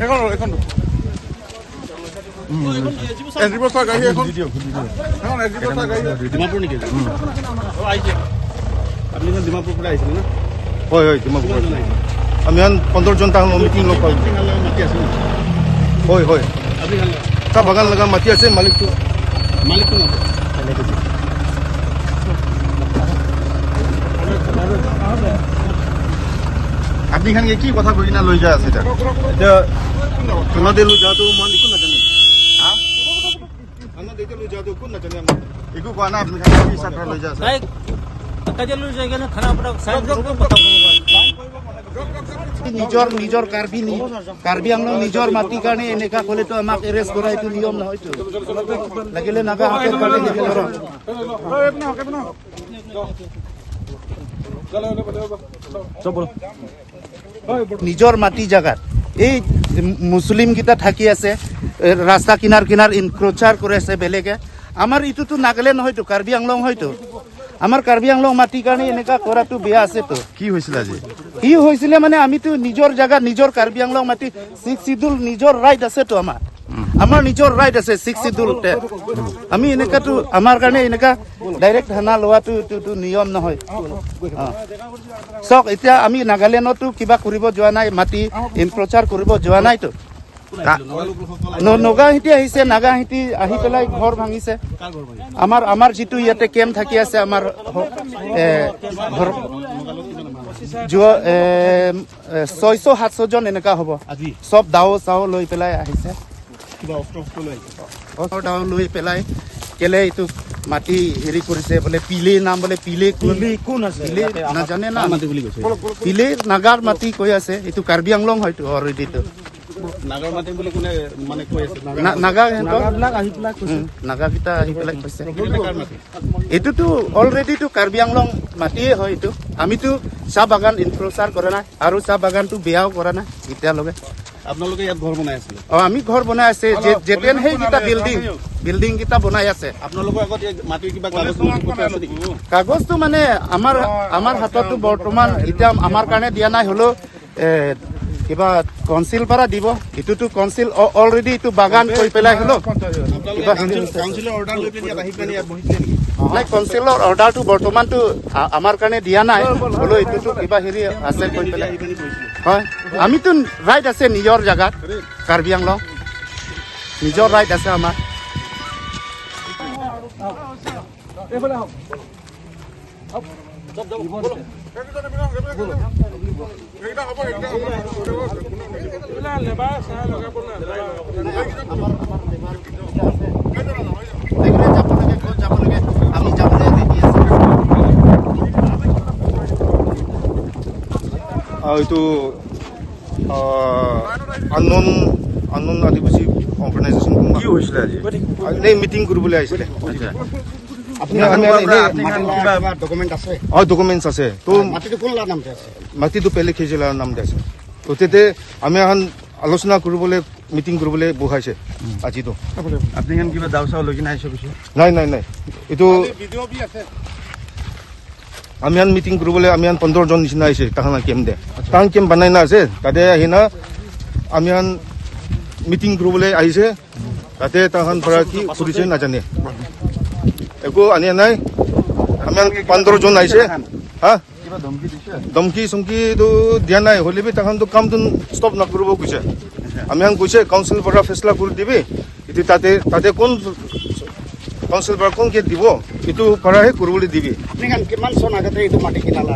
এখন এগ্ৰিবস্তা গাড়ী এখন এগ্ৰিবস্তা গাড়ী ডিমাপুৰ নেকি আপুনি ডিমাপুৰ পৰা আহিছিলে না হয় হয় ডিমাপুৰ আমি 15 জন তাহ মিটিং লগ পালোঁ হয় হয় চাহ বাগান লগা মাটি আছে মালিকটো আপনি খানকে কি কথা কৈ কিনা লৈ যায় আছে এতিয়া খানা লৈ যাওঁতো মই একো নাজানো খানা লৈ যাওঁতো একো নাজানে একো কোৱা নাই আপুনি খানা কি হিচাপে লৈ যায় আছে নিজৰ কাৰ্বি আংলং নিজৰ মাটিৰ কাৰণে এনেকা ক'লেতো আমাক এৰেষ্ট কৰা এইটো নিয়ম নহয়তো লাগিলে নাগা হাতৰ কাৰণে নিজৰ মাটি জাগাত এই মুছলিম কেইটা থাকি আছে ৰাস্তা কিনাৰ ইনক্ৰোচাৰ কৰি আছে বেলেগে আমাৰ ইটোতো নাগালেণ্ড হয়তো কাৰ্বি আংলং হয়তো আমাৰ কাৰ্বি আংলং মাটিৰ কাৰণে এনেকা কৰাটো বেয়া আছেতো কি হৈছিল আজি কি হৈছিলে মানে আমিতো নিজৰ জাগাত নিজৰ কাৰ্বি আংলং মাটি 6 শিডিউল নিজৰ ৰাইট আছেতো আমাৰ নিজৰ ৰাইট আছে 6 শিডিউলতে আমি এনেকাতো আমাৰ কাৰণে এনেকা ডাইৰেক্ট থানা লোৱাটো নিয়ম নহয় চক এতিয়া আমি নাগালেণ্ডতো কিবা কৰিব যোৱা নাই মাটি ইনক্ৰোচাৰ কৰিব যোৱা নাইতো নগাহিতি আহিছে নাগাহিতি আহি পেলাই ঘৰ ভাঙিছে আমাৰ যিটো ইয়াতে কেম্প থাকি আছে আমাৰ 600-700 জন এনেকা হ'ব চব দাও চাও লৈ পেলাই আহিছে দাও লৈ পেলাই কেলে এইটো মাটি হেৰি কৰিছে বোলে পিলে নাম বোলে পিলে কোন আছে নাজানে না পিলে নাগাৰ মাটি কৈ আছে এইটো কাৰ্বি আংলং হয়তো অলৰেডিটো নাগাকেইটা আহি পেলাই কৈছে এইটোতো অলৰেডিটো কাৰ্বি আংলং মাটিয়ে হয় এইটো আমিতো চাহ বাগান ইনক্ৰোচাৰ কৰা নাই আৰু চাহ বাগানটো বেয়াও কৰা নাই এতিয়ালৈকে আপোনালোকে ইয়াত ঘৰ বনাই আছিলে আমি ঘৰ বনাই আছে যেতেন সেইকেইটা বিল্ডিং কেইটা বনাই আছে আপোনালোকৰ আগত মাটিৰ কিবা কাগজটো মানে আমাৰ হাততো বৰ্তমান এতিয়া আমাৰ কাৰণে দিয়া নাই হ'লেও কিবা কাউন্সিল পৰা দিব এইটোতো কাউন্সিল অলৰেডি এইটো বাগান কৈ পেলাই হলো কিবা কাউন্সিলৰ অৰ্ডাৰ লৈ পেলাই আহি পেলাই ইয়াত বহিছিলে নেকি নাই কাউন্সিলৰ অৰ্ডাৰটো বৰ্তমানটো আমাৰ কাৰণে দিয়া নাই হ'লেও এইটোতো কিবা হেৰি আছে কৈ পেলাই হয় আমিতো ৰাইট আছে নিজৰ জাগাত কাৰ্বি আংলং নিজৰ ৰাইট আছে আমাৰ এইটো আননোন আদিবাসী অৰ্গেনাইজেশ্যন কি হৈছিলে আজি এনেই মিটিং কৰিবলৈ আহিছিলে ডকুমেণ্টছ আছে তো মাটিটো পেলে খেজিলাৰ নাম আছে তো তেতিয়া আমি এখন আলোচনা কৰিবলৈ মিটিং কৰিবলৈ বহাইছে আজিতো আপুনি কিবা দাও চাও লৈ কিনে আহিছে কিছু নাই এইটো আমি মিটিং কৰিবলৈ আমি 15 জন নিচিনা আহিছে তাহানা কেম্প দে তাহান কেম্প বনাই না আছে তাতে আহি না আমি মিটিং কৰিবলৈ আহিছে তাতে তাহান পৰা কি কৰিছে নাজানে একো আনি নাই আমি 15 জন আহিছে হা ধমকি চমকিটো দিয়া নাই হ'লে বি তাহানটো কামটো ষ্টপ নকৰিব কৈছে আমি কৈছে কাউন্সিল পৰা ফেচলা কৰি দিবি এতিয়া তাতে কোন কাউন্সিল পৰা কোন কে দিব এইটো পৰাহে কৰিবলৈ দিবি আপুনি কিমান চন আগতে এইটো মাটি কিনালা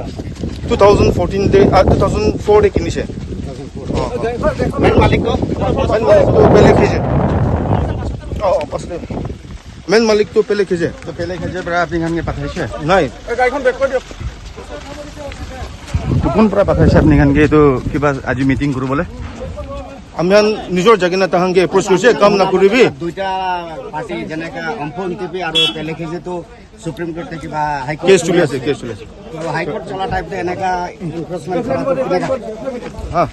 2004 de কিনিছে মেন মালিকটো বেলেগ খেজে মেন মালিকটো বেলেগ খেজে পৰা আপুনি খানকে পঠাইছে নাই গাড়ীখন বেক কৰি দিয়ক কোন পৰা পঠাইছে আপুনি খানকে এইটো কিবা আজি মিটিং কৰিবলৈ আমি নিজৰ জাগিনা তাহাংকে এপ্ৰোচ কৰিছে কাম নকৰিবি দুইটা পাৰ্টি যেনেকা অম্পন টিপি আৰু পেলেখিজিটো সুপ্ৰিম কোৰ্ট কিবা হাইকোৰ্ট কেছ চলি আছে তো হাইকোৰ্ট চলা টাইপতে এনেকা এনফোৰ্সমেন্ট কৰাটো কেনেকা হা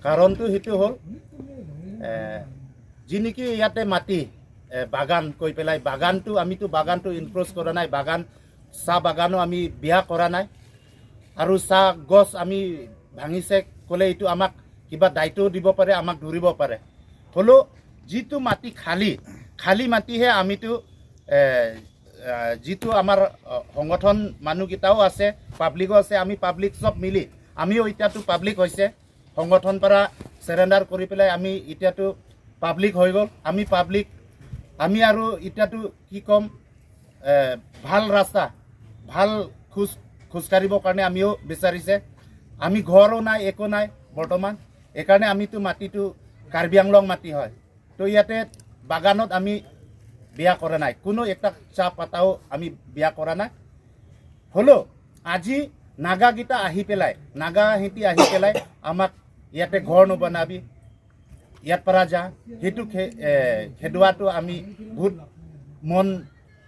কাৰণটো হেতু হ'ল যি নেকি ইয়াতে মাটি বাগান কৈ পেলাই বাগানটো আমিতো বাগানটো ইনক্ৰোচ কৰা নাই বাগান চাহ বাগানো আমি বিয়া কৰা নাই আৰু চাহ গছ আমি ভাঙিছে ক'লে এইটো আমাক কিবা দায়িত্ব দিব পাৰে, আমাক ধৰিব পাৰে। হ'লেও যিটো মাটি খালী মাটিহে আমিতো যিটো আমাৰ সংগঠন মানুহকেইটাও আছে, পাব্লিকো আছে, আমি পাব্লিক চব মিলি আমিও এতিয়াতো পাব্লিক হৈছে, সংগঠন পৰা চেৰেণ্ডাৰ কৰি পেলাই আমি এতিয়াতো পাব্লিক হৈ গ'ল। আমি আৰু এতিয়াতো কি ক'ম, ভাল ৰাস্তা, ভাল খোজকাঢ়িবৰ কাৰণে আমিও বিচাৰিছে। আমি ঘৰো নাই, একো নাই বৰ্তমান, এইকাৰণে আমিতো মাটিটো কাৰ্বি আংলং মাটি হয়। তো ইয়াতে বাগানত আমি বিয়া কৰা নাই, কোনো একটা চাহ পাতাও আমি বিয়া কৰা নাই। হ'লেও আজি নাগাকেইটা আহি পেলাই, নাগাহেঁতি আহি পেলাই আমাক ইয়াতে ঘৰ নবনাবি, ইয়াৰ পৰা যা, সেইটো খেদোৱাটো আমি বহুত মন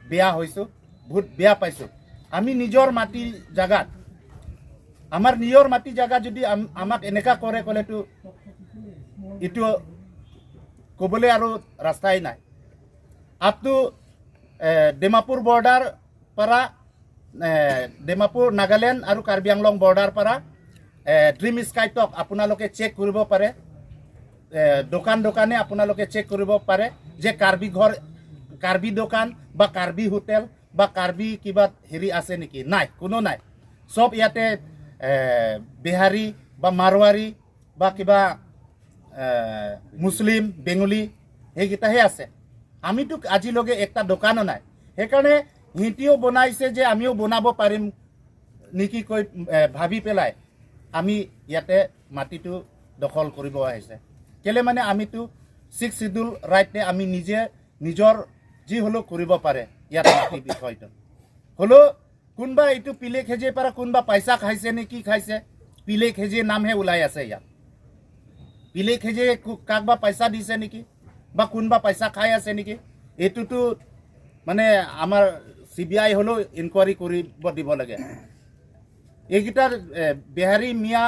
বেয়া হৈছোঁ, বহুত বেয়া পাইছোঁ। আমি নিজৰ মাটি জাগাত, আমাৰ নিজৰ মাটি জাগা যদি আমাক এনেকা কৰে ক'লেতো এইটো ক'বলৈ আৰু ৰাস্তাই নাই। আপটো ডিমাপুৰ বৰ্ডাৰ পৰা, ডিমাপুৰ নাগালেণ্ড আৰু কাৰ্বি আংলং বৰ্ডাৰ পৰা ড্ৰিম স্কাই টক আপোনালোকে চেক কৰিব পাৰে, দোকানে আপোনালোকে চেক কৰিব পাৰে যে কাৰ্বি দোকান বা কাৰ্বি হোটেল বা কাৰ্বি কিবা হেৰি আছে নেকি? নাই, কোনো নাই। চব ইয়াতে বিহাৰী বা মাৰোৱাৰী বা কিবা মুছলিম, বেংগলী সেইকেইটাহে আছে। আমিতো আজিলৈকে একটা দোকানো নাই। সেইকাৰণে সিহঁতিও বনাইছে যে আমিও বনাব পাৰিম নেকি কৈ ভাবি পেলাই আমি ইয়াতে মাটিটো দখল কৰিব আহিছে। কেলে মানে আমিতো 6 শিডিউল ৰাইটে আমি নিজে নিজৰ যি হ'লেও কৰিব পাৰে ইয়াত মাটিৰ বিষয়টো। হ'লেও কোনোবা এইটো পিলে খেজিৰ পৰা কোনোবা পইচা খাইছে নে কি খাইছে, পিলে খেজিৰ নামহে ওলাই আছে ইয়াত। পিলে খেজিয়ে কাক বা পইচা দিছে নেকি বা কোনোবা পইচা খাই আছে নেকি, এইটোতো মানে আমাৰ CBI হ'লেও ইনকুৱাৰী কৰিব দিব লাগে। এইকেইটাৰ বিহাৰী মিয়া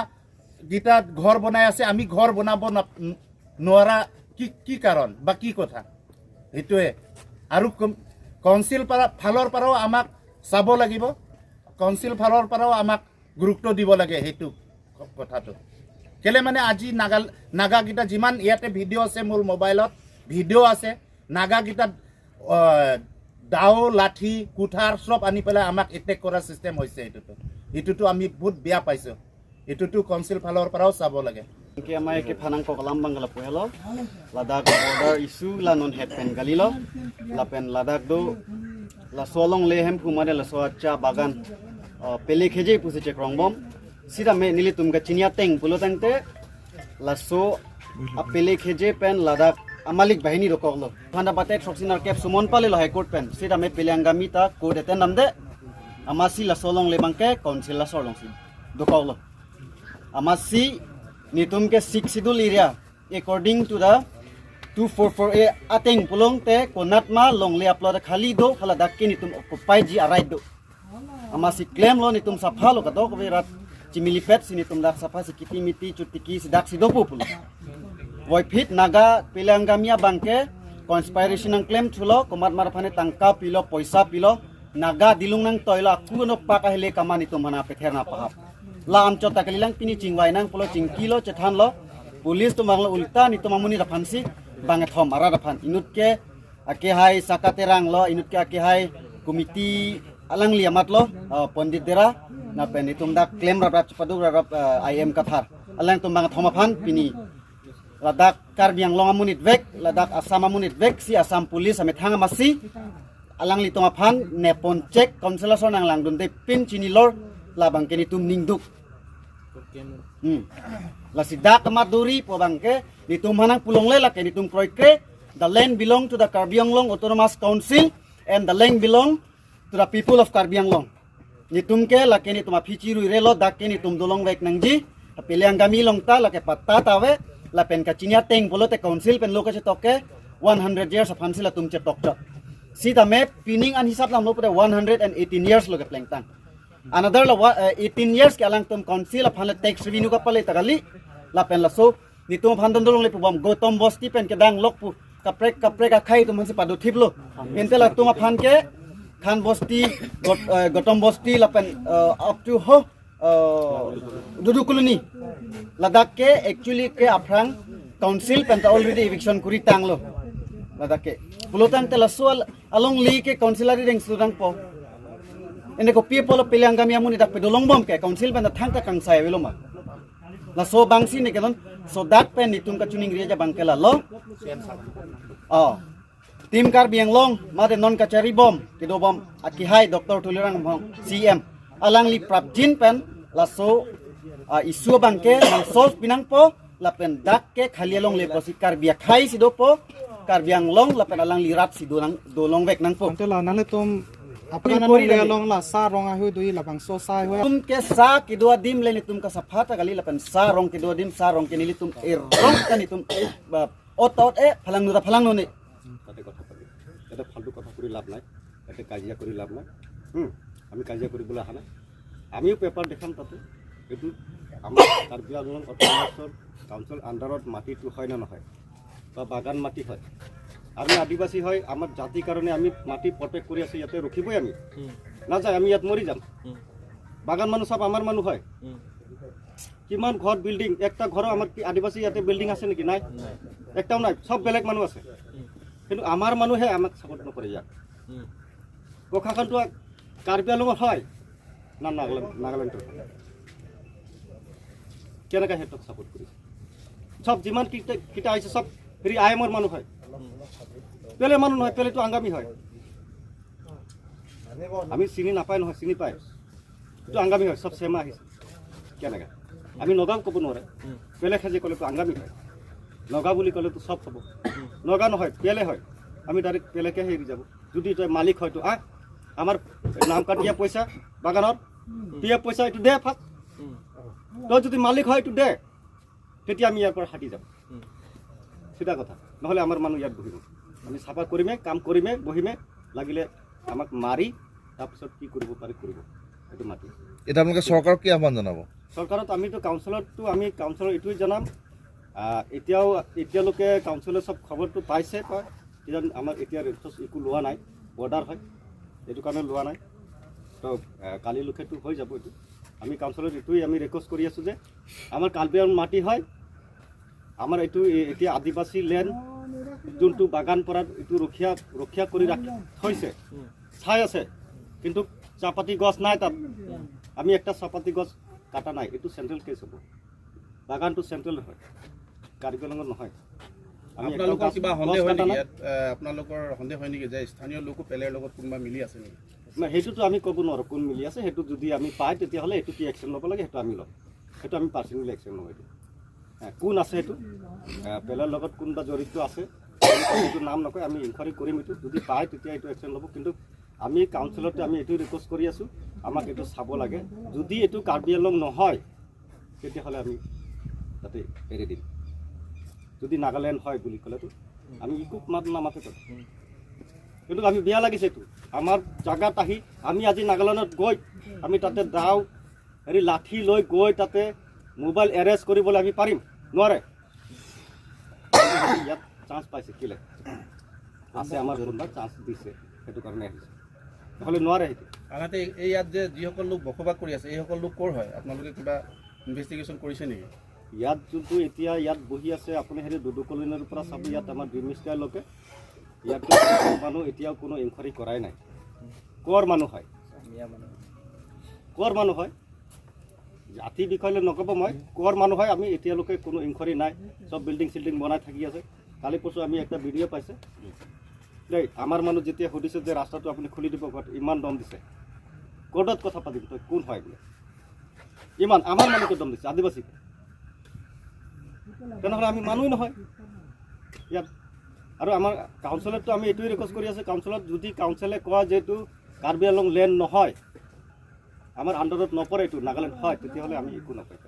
গীতা ঘৰ বনাই আছে, আমি ঘৰ বনাব নোৱাৰা কি কাৰণ বা কি কথা, সেইটোৱে। আৰু কাউন্সিল ফালৰ পৰাও আমাক চাব লাগিব, কাউন্সিল ফালৰ পৰাও আমাক গুৰুত্ব দিব লাগে সেইটো কথাটো। কেলে মানে আজি নাগাকেইটা যিমান ইয়াতে ভিডিঅ' আছে, মোৰ মোবাইলত ভিডিঅ' আছে, নাগাকেইটাত দাও, লাঠি, কুঠাৰ চব আনি পেলাই আমাক এটেক কৰাৰ চিষ্টেম হৈছে। এইটোতো আমি বহুত বেয়া পাইছোঁ। এইটোতো কাউন্সিল ফালৰ পৰাও চাব লাগে। Kaya may kipanang ko kalambang kalapuelo, ladag border isu lanon hepen galilo, lapen ladag do la solong lehem kumade la soacha bagan pele kheje puse che krongbom sida me nili tumga chinia teng pulo tangte la so apele kheje pen ladak amalik bahini rokoglo thanda bate troxinar cap sumon pale lo high court pen sida me pelangami ta code eten namde amasi la solong le bangke council la solong si dokoglo amasi nitum ke 6 schedule area according to the 244A ateng pulong te konatma long le upload khali do khala dakke nitum occupy ji arai do amasi claim lo nitum sapha lo kato ko rat chimili pet sinitum dak sapha sikiti miti chutiki sidak sido pulo voi fit naga pelangamia bangke conspiration ang claim thulo komat marphane tangka pilo poisa pilo naga dilung nang toila kuno pakahile kamani tumana petherna pahap la amcho takalilang pini chingwai nang pulo chingkilo chethan lo police tumanglo ulta ni tumamuni rafansi banget hom ara rafan inut ke ake hai sakaterang lo inut ke ake hai komiti alang liamat lo pondit dera na peni tumdak claim rap chapadu rap IM kathar alang tumbang thomaphan pini ladak Karbi Anglong amunit vek ladak Assam amunit vek si Assam police ame thanga masi alang li tumaphan nepon check konselation nang lang dun de pin chini lor labang keni tum ningduk la sidak maduri po bangke nitum hanang pulongle la keni tum kroikre the land belong to the Karbi Anglong Autonomous Council and the land belong to the people of Karbi Anglong nitum ke la keni tum apichiru relo dak keni tum dolong vek nangji piliang kami long ta la ke patta tawe la pen kachinya teng bolote council pen lokache toke 100 years of hansil tum che tokcha sita me pinning an hisap lam lopode 118 years loke plengtang another 18 years ke alang tum council of hanle tax revenue ka pale tagali la pen la so nitum phandon dolong le pubam gotom bosti pen ke dang lok pu kapre ka khai tum hansi padu thiplo entela tum phan ke khan bosti gotom bosti la pen up to ho Dudu koloni Ladakh ke actually ke aprang council penta already eviction kuri tanglo Ladakh ke bulotan te laswal along li ke councilari deng sudang po ene ko pie polo pilang kami amuni dak pedolong bom ke council penta thangta kangsai weloma la so bangsi ni kenon so dak pen nitum ka chuning reja bangkela lo tim kar biang long made non kachari bom kido bom aki hai dr tulirang bom cm alang li prapjin pen la so isu bangke mang sos pinang po la pen dak ke khali long le posi kar bia khai sido po kar biang long la pen alang li rat sido nang dolong vek nang po Anto la nang le tum apna nang le long la sa rong a hu dui la bang so sa hu tum ke sa kidua dim le ni tum ka sapata kali la pen sa rong kidua dim sa rong ke ni tum rong ka ni tum otot phalang nura phalang no ni তাতে কথা পাতি এটা ফালতু কথা কৰি লাভ নাই এটা কাজিয়া কৰি লাভ নাই আমি কাজিয়া কৰিবলৈ অহা নাই আমিও পেপাৰ দেখাম তাতে এইটো আমাৰ কাৰ্বি আংলং অট'নমাছৰ কাউন্সিল আণ্ডাৰত মাটিটো হয় নে নহয় বা বাগান মাটি হয় আমি আদিবাসী হয় আমাৰ জাতিৰ কাৰণে আমি মাটি প্ৰটেক্ট কৰি আছোঁ ইয়াতে ৰখিবই আমি নাযায় আমি ইয়াত মৰি যাম বাগান মানুহ সব আমাৰ মানুহ হয় কিমান ঘৰ বিল্ডিং একটা ঘৰ আমাৰ আদিবাসী ইয়াতে বিল্ডিং আছে নেকি নাই একটাও নাই সব বেলেগ মানুহ আছে কিন্তু আমাৰ মানুহে আমাক সাপোৰ্ট নকৰে ইয়াক প্ৰশাসনটো কাৰ্বি আংলঙৰ হয় না নাগালেণ্ডৰ কেনেকৈ সিহঁতক সাপোৰ্ট কৰিছে সব যিমান কিটা আহিছে সব হেৰি আইএমৰ মানুহ হয় পেলে মানুহ নহয় পেলেটো আংগামী হয় আমি চিনি নাপায় নহয় চিনি পায় এইটো আংগামী হয় সব চেমা আহিছে কেনেকৈ আমি নগাঁও ক'ব নোৱাৰে পেলে খাজি ক'লেতো আংগামী হয় নগা বুলি ক'লেতো সব হ'ব নগা নহয় পেলে হয় আমি ডাইৰেক্ট পেলেকে হেৰি যাব যদি তই মালিক হয়তো আমাৰ নাম কাটিয়া পইচা বাগানত পিএফ পইচা এইটো দে ফাৰ্ষ্ট তই যদি মালিক হয় এইটো দে তেতিয়া আমি ইয়াৰ পৰা হাতি যাম চিধা কথা নহ'লে আমাৰ মানুহ ইয়াত বহিব আমি চাফা কৰিমে কাম কৰিমে বহিমে লাগিলে আমাক মাৰি তাৰপিছত কি কৰিব পাৰি কৰিব এইটো মাতি এটা আপোনালোকে চৰকাৰক কি আহ্বান জনাব চৰকাৰত আমিতো কাউন্সিলৰটো আমি কাউন্সিলৰ এইটোৱে জনাম এতিয়ালৈকে কাউন্সিলে সব খবৰটো পাইছে এতিয়া আমাৰ এতিয়া ৰেঞ্চছ একো লোৱা নাই বৰ্ডাৰ হয় এইটো কাৰণে লোৱা নাই তো কালিলৈকেতো হৈ যাব এইটো আমি কাউন্সিলত এইটোৱে আমি ৰিকুৱেষ্ট কৰি আছোঁ যে আমাৰ কাৰ্বি আংলং মাটি হয় আমাৰ এইটো এতিয়া আদিবাসী লেণ্ড যোনটো বাগান পৰা এইটো ৰক্ষা কৰি থৈছে চাই আছে কিন্তু চাহপাতি গছ নাই তাত আমি একটা চাহপাতি গছ কাটা নাই এইটো চেণ্ট্ৰেল কেছ হ'ব বাগানটো চেণ্ট্ৰেল হয় কাৰ্বি আংলঙত নহয় আপোনালোকৰ কিবা সন্দেহ হয় নেকি আপোনালোকৰ সন্দেহ হয় নেকি যে স্থানীয় লোকো পেলেৰ লগত কোনোবা মিলি আছে নেকি নাই সেইটোতো আমি ক'ব নোৱাৰোঁ কোন মিলি আছে সেইটো যদি আমি পাই তেতিয়াহ'লে এইটো কি একশ্যন ল'ব লাগে সেইটো আমি ল'ম সেইটো আমি পাৰ্চনেলি একশ্যন ল'ম এইটো কোন আছে সেইটো পেলেৰ লগত কোনোবা জড়িত আছে সেইটো নাম নকয় আমি ইনকুৱাৰী কৰিম এইটো যদি পায় তেতিয়া এইটো একশ্যন ল'ব কিন্তু আমি কাউন্সিলতে আমি এইটো ৰিকুৱেষ্ট কৰি আছোঁ আমাক এইটো চাব লাগে যদি এইটো কাৰ্বি আংলং নহয় তেতিয়াহ'লে আমি তাতে এৰি দিম যদি নাগালেণ্ড হয় বুলি ক'লেতো আমি একো নামাতে পাৰোঁ কিন্তু আমি বেয়া লাগিছে এইটো আমাৰ জাগাত আহি আমি আজি নাগালেণ্ডত গৈ আমি তাতে দাও হেৰি লাঠি লৈ গৈ তাতে মোবাইল এৰেষ্ট কৰিবলৈ আমি পাৰিম নোৱাৰে ইয়াত চান্স পাইছে কেলে আছে আমাৰ কোনোবা চান্স দিছে সেইটো কাৰণে আহিছে নহ'লে নোৱাৰে সেইটো আনহাতে এই ইয়াত যে যিসকল লোক বসবাস কৰি আছে এইসকল লোক ক'ৰ হয় আপোনালোকে কিবা ইনভেষ্টিগেশ্যন কৰিছে নেকি ইয়াত যোনটো এতিয়া ইয়াত বহি আছে আপুনি হেৰি দুদু কলনীৰ পৰা চাব ইয়াত আমাৰ ডিমিষ্টাৰলৈকে ইয়াত মানুহ এতিয়াও কোনো ইনকুৱাৰী কৰাই নাই ক'ৰ মানুহ হয় জাতি বিষয়লৈ নক'ব মই ক'ৰ মানুহ হয় আমি এতিয়ালৈকে কোনো ইনকুৱাৰী নাই চব বিল্ডিং চিল্ডিং বনাই থাকি আছে কালি পৰশু আমি একটা ভিডিঅ' পাইছে দেই আমাৰ মানুহ যেতিয়া সুধিছে যে ৰাস্তাটো আপুনি খুলি দিব ইমান দম দিছে কোৰ্টত কথা পাতিম তই কোন হয় বোলে ইমান আমাৰ মানুহকে দম দিছে আদিবাসীক তেনেহ'লে আমি মানুহ নহয় ইয়াত আৰু আমাৰ কাউন্সিলততো আমি এইটোৱে ৰিকুৱেষ্ট কৰি আছোঁ কাউন্সিলত যদি কাউন্সিলে কয় যে এইটো কাৰ্বি আংলং লেণ্ড নহয় আমাৰ আণ্ডাৰত নপৰে এইটো নাগালেণ্ড হয় তেতিয়াহ'লে আমি একো নকয়